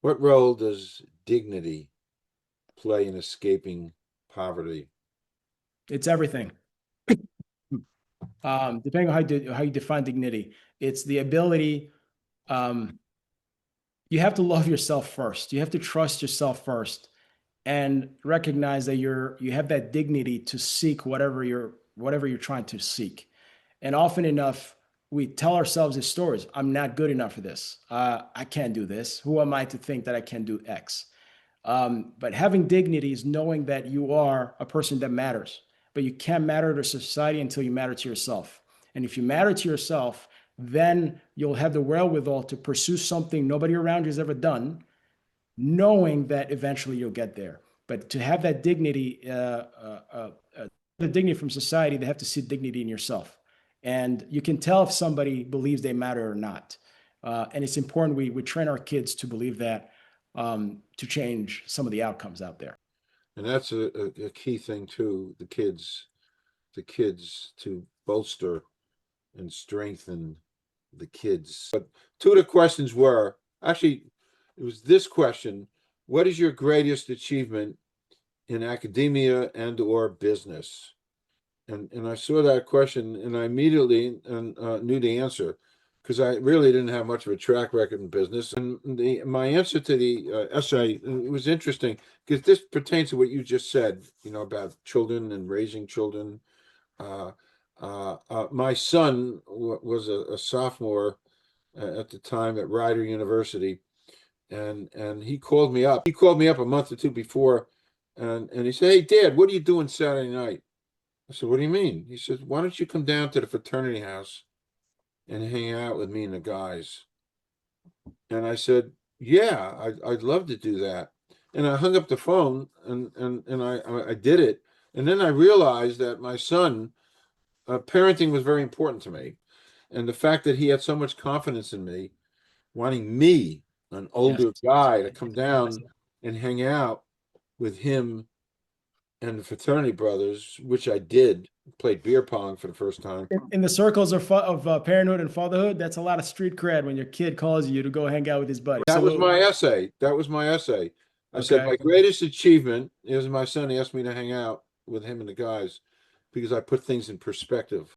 What role does dignity play in escaping poverty? It's everything. Depending on how you define dignity, it's the ability. Um, you have to love yourself first. You have to trust yourself first, and recognize that you have that dignity to seek whatever you're trying to seek. And often enough, we tell ourselves these stories. I'm not good enough for this. I can't do this. Who am I to think that I can do X? But having dignity is knowing that you are a person that matters, but you can't matter to society until you matter to yourself. And if you matter to yourself, then you'll have the wherewithal to pursue something nobody around you has ever done, knowing that eventually you'll get there. But to have that dignity, the dignity from society, they have to see dignity in yourself. And you can tell if somebody believes they matter or not. And it's important we train our kids to believe that, to change some of the outcomes out there. And that's a key thing too, the kids to bolster and strengthen the kids. But two of the questions were actually, it was this question: what is your greatest achievement in academia and or business? And I saw that question and I immediately knew the answer because I really didn't have much of a track record in business. And my answer to the essay, it was interesting because this pertains to what you just said, about children and raising children. Uh, my son was a sophomore at the time at Rider University, and he called me up. He called me up a month or two before, and he said, "Hey, Dad, what are you doing Saturday night?" I said, "What do you mean?" He said, "Why don't you come down to the fraternity house and hang out with me and the guys?" And I said, "Yeah, I'd love to do that." And I hung up the phone and I did it. And then I realized that my son, parenting was very important to me. And the fact that he had so much confidence in me, wanting me, an Yes. older guy, to come down and hang out with him and the fraternity brothers, which I did, played beer pong for the first time. In the circles of parenthood and fatherhood, that's a lot of street cred when your kid calls you to go hang out with his buddy. That was Absolutely. my essay. That was my essay. I said Okay. my greatest achievement is my son asked me to hang out with him and the guys because I put things in perspective.